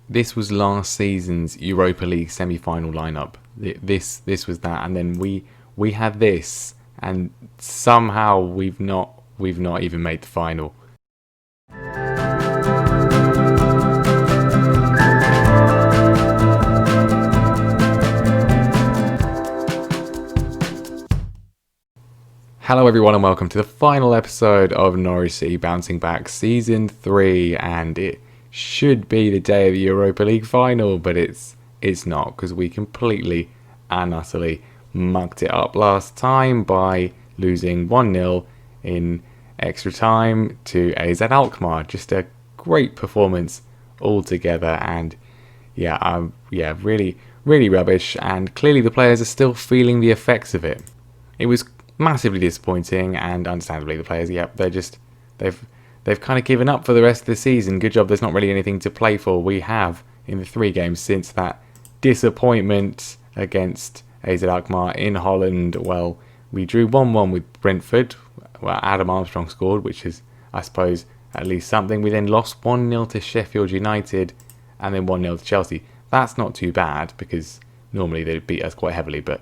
this was last season's Europa League semi-final lineup. This was that, and then we had this, and somehow we've not even made the final. Hello everyone and welcome to the final episode of Norwich City Bouncing Back Season 3, and it should be the day of the Europa League final, but it's not, because we completely and utterly mucked it up last time by losing 1-0 in extra time to AZ Alkmaar. Just a great performance altogether, and really rubbish, and clearly the players are still feeling the effects of it. It was massively disappointing, and understandably the players, they've kind of given up for the rest of the season. Good job there's not really anything to play for. We have, in the 3 games since that disappointment against AZ Alkmaar in Holland, well, we drew 1-1 with Brentford. Well, Adam Armstrong scored, which is, I suppose, at least something. We then lost 1-0 to Sheffield United and then 1-0 to Chelsea. That's not too bad, because normally they'd beat us quite heavily, but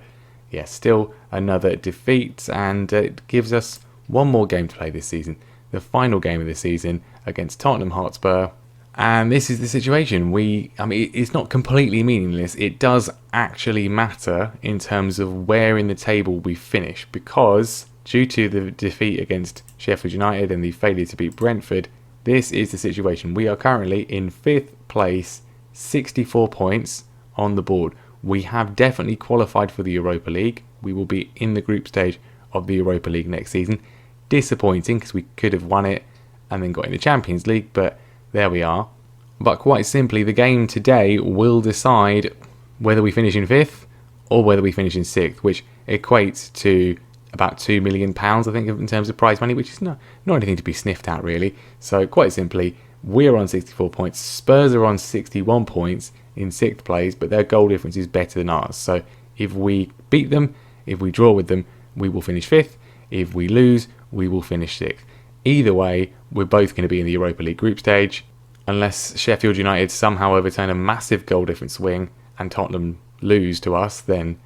yeah, still another defeat, and it gives us one more game to play this season, the final game of the season against Tottenham Hotspur. And this is the situation. It's not completely meaningless. It does actually matter in terms of where in the table we finish, because due to the defeat against Sheffield United and the failure to beat Brentford, this is the situation. We are currently in 5th place, 64 points on the board. We have definitely qualified for the Europa League. We will be in the group stage of the Europa League next season. Disappointing, because we could have won it and then got in the Champions League, but there we are. But quite simply, the game today will decide whether we finish in 5th or whether we finish in 6th, which equates to about £2 million, I think, in terms of prize money, which is not anything to be sniffed at, really. So quite simply, we're on 64 points. Spurs are on 61 points in 6th place, but their goal difference is better than ours. So if we beat them, if we draw with them, we will finish 5th. If we lose, we will finish 6th. Either way, we're both going to be in the Europa League group stage, unless Sheffield United somehow overturn a massive goal difference swing and Tottenham lose to us, then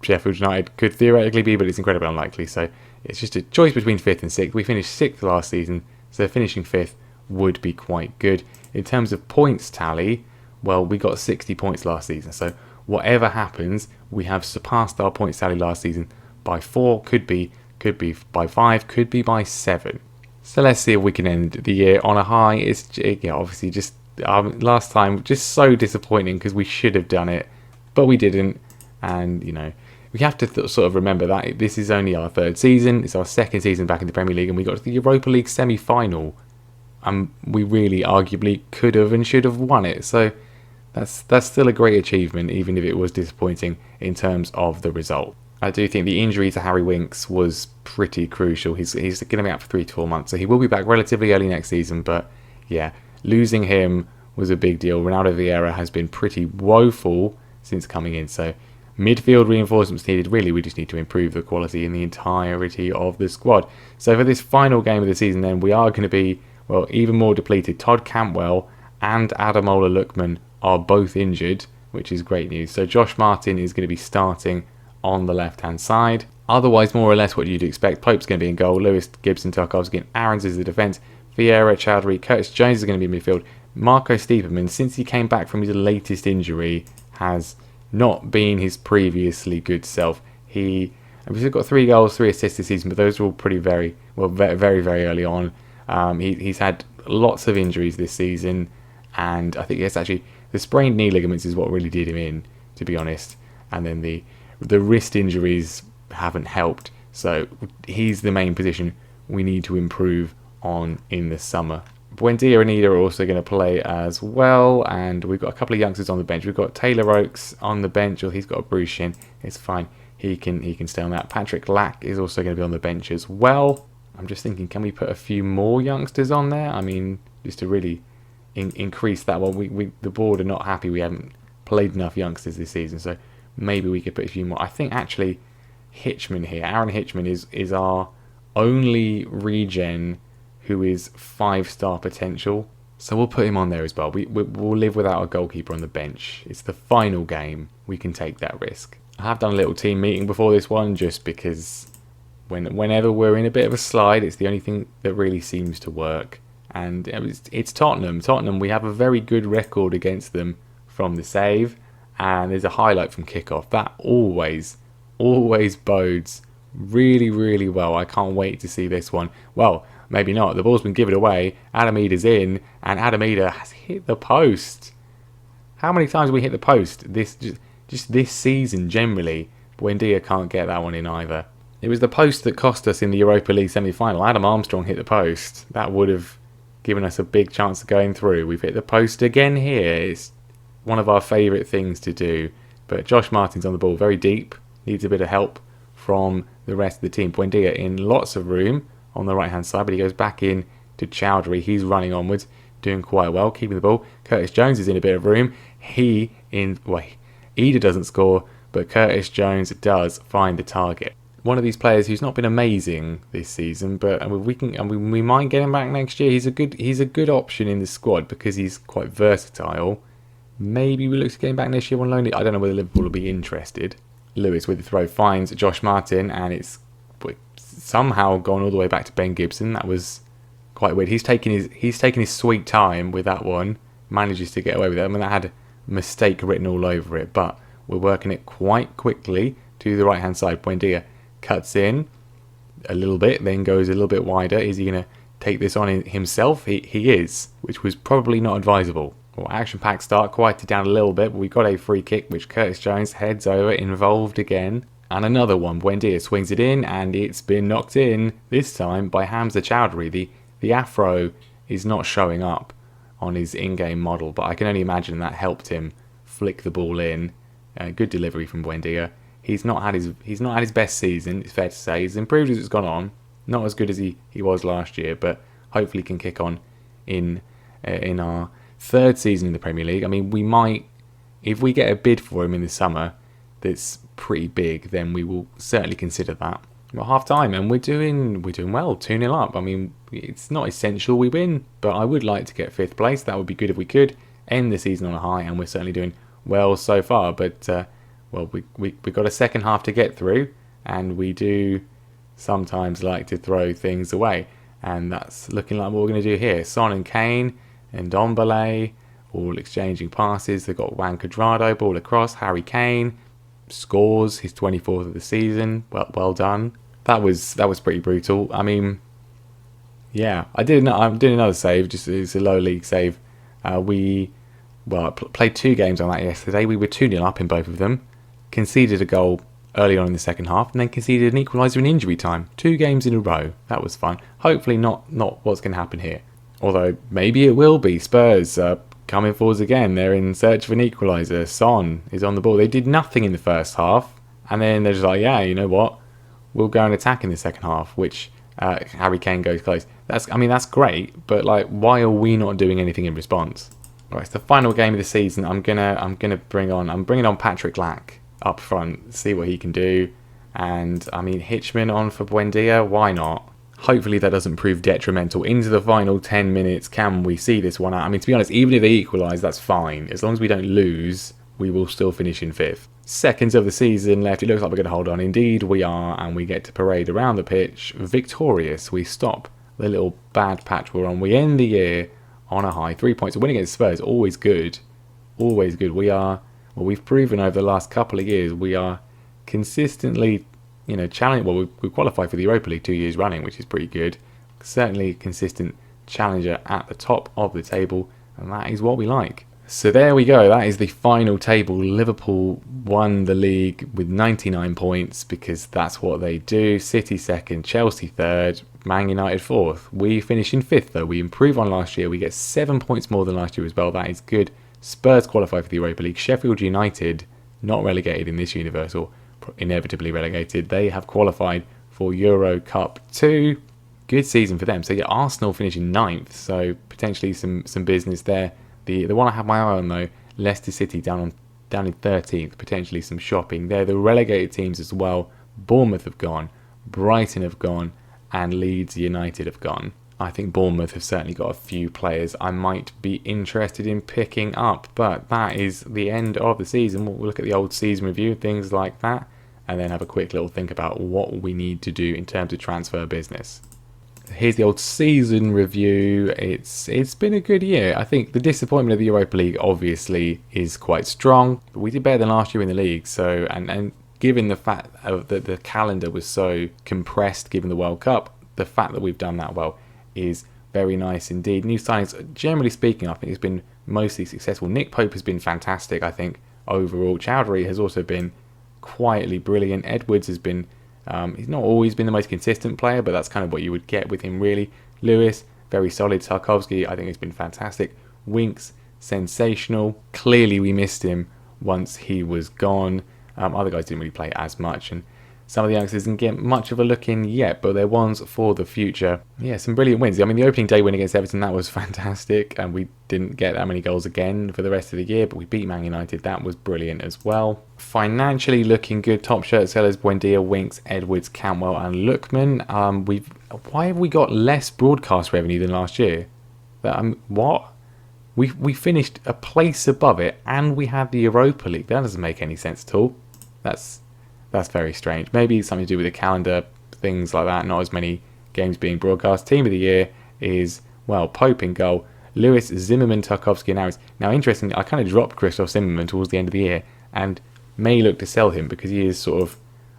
Sheffield United could theoretically be, but it's incredibly unlikely. So it's just a choice between 5th and 6th. We finished 6th last season, so finishing 5th would be quite good. In terms of points tally, well, we got 60 points last season, so whatever happens, we have surpassed our points tally last season by 4, could be by 5, could be by 7. So let's see if we can end the year on a high. It's obviously just last time just so disappointing, because we should have done it, but we didn't. And we have to sort of remember that this is only our 3rd season. It's our 2nd season back in the Premier League, and we got to the Europa League semi-final. We really arguably could have and should have won it. So that's still a great achievement, even if it was disappointing in terms of the result. I do think the injury to Harry Winks was pretty crucial. He's going to be out for 3 to 4 months, so he will be back relatively early next season. But yeah, losing him was a big deal. Ronaldo Vieira has been pretty woeful since coming in, so midfield reinforcements needed. Really, we just need to improve the quality in the entirety of the squad. So for this final game of the season, then, we are going to be, well, even more depleted. Todd Cantwell and Ademola Lookman are both injured, which is great news. So Josh Martin is going to be starting on the left-hand side. Otherwise, more or less what you'd expect. Pope's going to be in goal. Lewis, Gibson, Tarkovsky, and Aarons is the defence. Vieira, Chowdhury, Curtis Jones is going to be in midfield. Marco Stiepermann, since he came back from his latest injury, has not been his previously good self. We've got 3 goals, 3 assists this season, but those are all very, very early on. He's had lots of injuries this season, and I think actually the sprained knee ligaments is what really did him in, to be honest. And then the wrist injuries haven't helped. So he's the main position we need to improve on in the summer. Buendia and Ida are also going to play as well, and we've got a couple of youngsters on the bench. We've got Taylor Oakes on the bench, or he's got a bruised shin. It's fine. He can stay on that. Patrick Lack is also going to be on the bench as well. I'm just thinking, can we put a few more youngsters on there? I mean, just to really increase that. Well, the board are not happy we haven't played enough youngsters this season, so maybe we could put a few more. I think actually Hitchman here, Aaron Hitchman is our only regen who is 5-star potential. So we'll put him on there as well. We'll live without a goalkeeper on the bench. It's the final game. We can take that risk. I have done a little team meeting before this one just because whenever we're in a bit of a slide, it's the only thing that really seems to work. And it's Tottenham. Tottenham, we have a very good record against them from the save. And there's a highlight from kickoff. That always bodes really, really well. I can't wait to see this one. Well, maybe not. The ball's been given away. Adam Ida's in, and Adam Ida has hit the post. How many times have we hit the post? Just this season generally. Buendia can't get that one in either. It was the post that cost us in the Europa League semi-final. Adam Armstrong hit the post. That would have given us a big chance of going through. We've hit the post again here. It's one of our favourite things to do. But Josh Martin's on the ball very deep. Needs a bit of help from the rest of the team. Buendia in lots of room on the right hand side, but he goes back in to Chowdhury. He's running onwards, doing quite well, keeping the ball. Curtis Jones is in a bit of room. Ida doesn't score, but Curtis Jones does find the target. One of these players who's not been amazing this season, but we might get him back next year. He's a good option in the squad because he's quite versatile. Maybe we look to get him back next year on loan. I don't know whether Liverpool will be interested. Lewis with the throw finds Josh Martin, and it's somehow gone all the way back to Ben Gibson. That was quite weird. He's taking his sweet time with that one. Manages to get away with it. I mean, that had a mistake written all over it, but we're working it quite quickly to the right hand side. Buendia cuts in a little bit, then goes a little bit wider. Is he going to take this on himself? He is, which was probably not advisable. Well, action-packed start, quieted down a little bit, but we got a free kick, which Curtis Jones heads over, involved again. And another one. Buendia swings it in, and it's been knocked in, this time by Hamza Chowdhury. The afro is not showing up on his in-game model, but I can only imagine that helped him flick the ball in. Good delivery from Buendia. He's not had his best season, it's fair to say. He's improved as it's gone on. Not as good as he was last year, but hopefully can kick on in our third season in the Premier League. I mean, we might, if we get a bid for him in the summer that's pretty big, then we will certainly consider that. Well, half time, and we're doing well, 2-0 up. I mean, it's not essential we win, but I would like to get 5th place. That would be good if we could end the season on a high, and we're certainly doing well so far. But we've got a second half to get through, and we do sometimes like to throw things away, and that's looking like what we're going to do here. Son and Kane and Ndombele all exchanging passes. They've got Juan Cuadrado, ball across. Harry Kane scores his 24th of the season. Well done. That was pretty brutal. I mean, yeah, I did another save. Just it's a low league save. We played 2 games on that yesterday. We were 2-0 up in both of them. Conceded a goal early on in the second half, and then conceded an equaliser in injury time. 2 games in a row. That was fun. Hopefully not what's going to happen here. Although maybe it will be. Spurs coming forwards again. They're in search of an equaliser. Son is on the ball. They did nothing in the first half, and then they're just like, yeah, you know what? We'll go and attack in the second half, which Harry Kane goes close. That's great, but like, why are we not doing anything in response? All right, it's the final game of the season. I'm bringing on Patrick Lack up front, see what he can do, and I mean Hitchman on for Buendia. Why not? Hopefully that doesn't prove detrimental. Into the final 10 minutes, can we see this one out? I mean, to be honest, even if they equalise, that's fine. As long as we don't lose, we will still finish in 5th. Seconds of the season left. It looks like we're going to hold on. Indeed, we are, and we get to parade around the pitch victorious. We stop the little bad patch we're on. We end the year on a high. 3 points. A win against Spurs, always good. Always good. We've proven over the last couple of years, we are consistently, challenge. Well, we qualified for the Europa League 2 years running, which is pretty good. Certainly a consistent challenger at the top of the table, and that is what we like. So there we go. That is the final table. Liverpool won the league with 99 points because that's what they do. City second, Chelsea third, Man United fourth. We finish in 5th though. We improve on last year. We get 7 points more than last year as well. That is good. Spurs qualify for the Europa League. Sheffield United, not relegated in this universe, or inevitably relegated. They have qualified for Euro Cup 2. Good season for them. So yeah, Arsenal finishing 9th, so potentially some business there. The one I have my eye on though, Leicester City down in 13th, potentially some shopping. They're the relegated teams as well. Bournemouth have gone, Brighton have gone, and Leeds United have gone. I think Bournemouth have certainly got a few players I might be interested in picking up. But that is the end of the season. We'll look at the old season review, things like that, and then have a quick little think about what we need to do in terms of transfer business. Here's the old season review. It's been a good year. I think the disappointment of the Europa League obviously is quite strong, but we did better than last year in the league. So and given the fact that the calendar was so compressed, given the World Cup, the fact that we've done that well is very nice indeed. New signings, generally speaking, I think it's been mostly successful. Nick Pope has been fantastic, I think, overall. Chowdhury has also been quietly brilliant. Edwards has been, he's not always been the most consistent player, but that's kind of what you would get with him, really. Lewis, very solid. Tarkowski, I think, has been fantastic. Winks, sensational. Clearly, we missed him once he was gone. Other guys didn't really play as much, and some of the youngsters didn't get much of a look in yet, but they're ones for the future. Yeah, some brilliant wins. I mean, the opening day win against Everton, that was fantastic, and we didn't get that many goals again for the rest of the year, but we beat Man United. That was brilliant as well. Financially looking good. Top shirt sellers, Buendia, Winks, Edwards, Cantwell, and Lookman. Why have we got less broadcast revenue than last year? What? We finished a place above it, and we had the Europa League. That doesn't make any sense at all. That's very strange. Maybe something to do with the calendar, things like that. Not as many games being broadcast. Team of the year is, well, Pope in goal. Lewis, Zimmerman, Tarkowski, and Harris. Now, interestingly, I kind of dropped Christoph Zimmerman towards the end of the year and may look to sell him because he is sort of,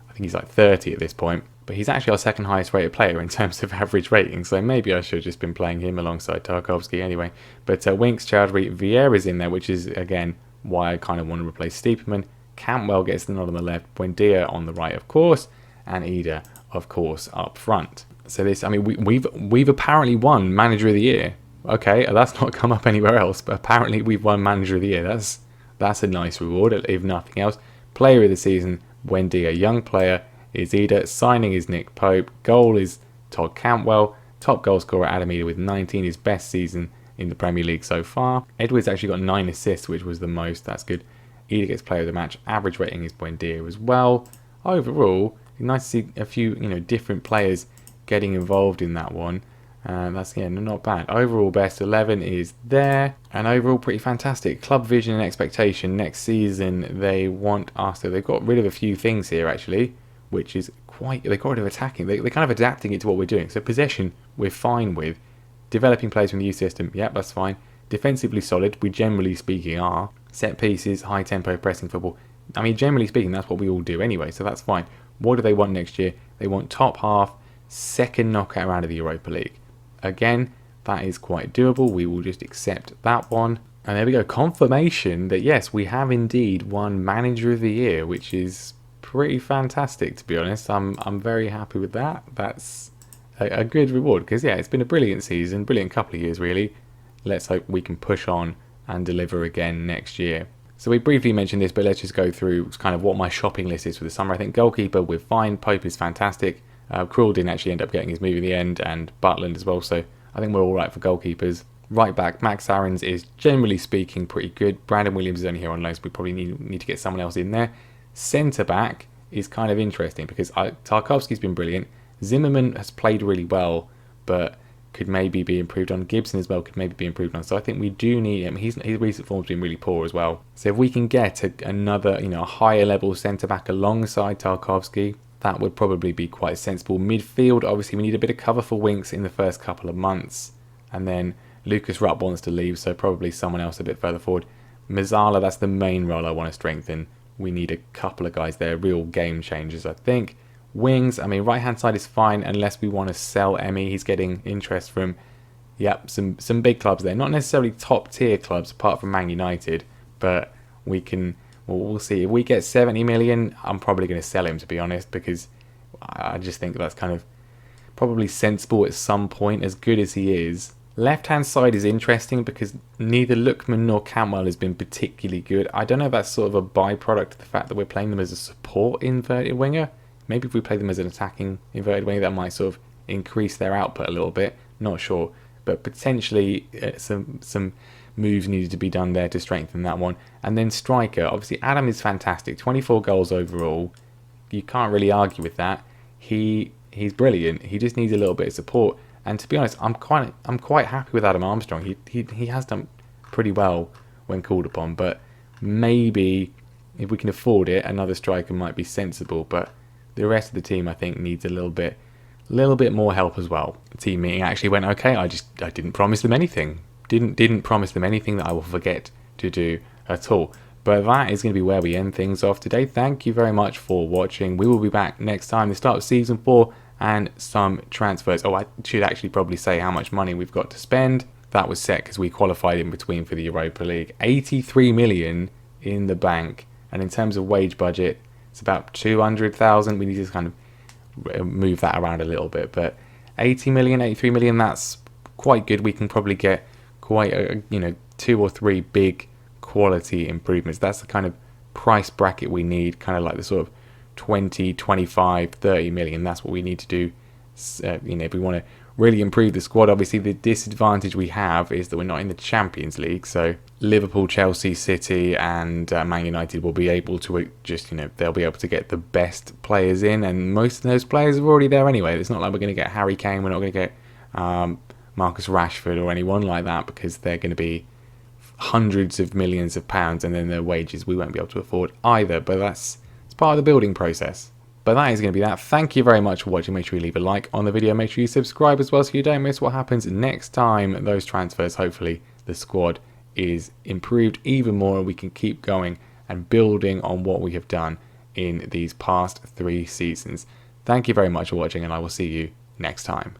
I think he's like 30 at this point. But he's actually our second highest rated player in terms of average rating. So maybe I should have just been playing him alongside Tarkowski anyway. But Winks, Chowdhury, Vieira's in there, which is, again, why I kind of want to replace Stiepermann. Cantwell gets the nod on the left, Buendia on the right, of course, and Ida, of course, up front. So this, I mean, we've apparently won Manager of the Year. Okay, that's not come up anywhere else, but apparently we've won Manager of the Year. That's a nice reward, if nothing else. Player of the season, Buendia. Young player is Ida. Signing is Nick Pope. Goal is Todd Cantwell. Top goal scorer Adam Ida with 19, his best season in the Premier League so far. Edwards actually got 9 assists, which was the most. That's good. Ida gets player of the match. Average rating is Buendia as well. Overall, it's nice to see a few different players getting involved in that one. That's not bad. Overall, best 11 is there, and overall pretty fantastic. Club vision and expectation next season. They want us to. They've got rid of a few things here actually, which is quite. They got rid of attacking. They're kind of adapting it to what we're doing. So possession, we're fine with. Developing players from the youth system, yep, that's fine. Defensively solid, we generally speaking are. Set pieces, high tempo pressing football. I mean, generally speaking, that's what we all do anyway, so that's fine. What do they want next year? They want top half, second knockout round of the Europa League. Again, that is quite doable. We will just accept that one. And there we go. Confirmation that yes, we have indeed won Manager of the Year, which is pretty fantastic, to be honest. I'm very happy with that. That's a good reward because yeah, it's been a brilliant season, brilliant couple of years really. Let's hope we can push on and deliver again next year. So we briefly mentioned this, but let's just go through kind of what my shopping list is for the summer. I think goalkeeper, we're fine. Pope is fantastic. Krul didn't actually end up getting his move in the end, and Butland as well, so I think we're all right for goalkeepers. Right back, Max Aarons is generally speaking pretty good. Brandon Williams is only here on loan, so we probably need to get someone else in there. Centre back is kind of interesting because Tarkowski's been brilliant. Zimmerman has played really well, but could maybe be improved on. Gibson as well could maybe be improved on. So I think we do need him. His recent form's been really poor as well. So if we can get another, a higher level centre back alongside Tarkowski, that would probably be quite sensible. Midfield, obviously we need a bit of cover for Winks in the first couple of months, and then Lucas Rupp wants to leave, so probably someone else a bit further forward. Mazzala, that's the main role I want to strengthen. We need a couple of guys there, real game changers, I think. Wings, I mean, right-hand side is fine unless we want to sell Emmy. He's getting interest from, some big clubs there. Not necessarily top-tier clubs, apart from Man United, but we'll see. If we get 70 million, I'm probably going to sell him, to be honest, because I just think that's kind of probably sensible at some point, as good as he is. Left-hand side is interesting because neither Lookman nor Cantwell has been particularly good. I don't know if that's sort of a byproduct of the fact that we're playing them as a support inverted winger. Maybe if we play them as an attacking inverted winger, that might sort of increase their output a little bit. Not sure. But potentially some moves needed to be done there to strengthen that one. And then striker. Obviously, Adam is fantastic. 24 goals overall. You can't really argue with that. He's brilliant. He just needs a little bit of support. And to be honest, I'm quite happy with Adam Armstrong. He has done pretty well when called upon, but maybe if we can afford it, another striker might be sensible. But the rest of the team, I think, needs a little bit more help as well. The team meeting actually went okay. I didn't promise them anything. Didn't promise them anything that I will forget to do at all. But that is going to be where we end things off today. Thank you very much for watching. We will be back next time, the start of season 4, and some transfers. Oh, I should actually probably say how much money we've got to spend. That was set because we qualified in between for the Europa League. 83 million in the bank. And in terms of wage budget, it's about 200,000. We need to kind of move that around a little bit. But 80 million, 83 million, that's quite good. We can probably get quite a, 2 or 3 big quality improvements. That's the kind of price bracket we need, kind of like the sort of 20, 25, 30 million. That's what we need to do. If we want to really improve the squad. Obviously, the disadvantage we have is that we're not in the Champions League. So Liverpool, Chelsea, City, and Man United will be able to they'll be able to get the best players in, and most of those players are already there anyway. It's not like we're going to get Harry Kane. We're not going to get Marcus Rashford or anyone like that, because they're going to be hundreds of millions of pounds, and then their wages we won't be able to afford either. But it's part of the building process. But that is going to be that. Thank you very much for watching. Make sure you leave a like on the video. Make sure you subscribe as well so you don't miss what happens next time those transfers. Hopefully the squad is improved even more and we can keep going and building on what we have done in these past 3 seasons. Thank you very much for watching, and I will see you next time.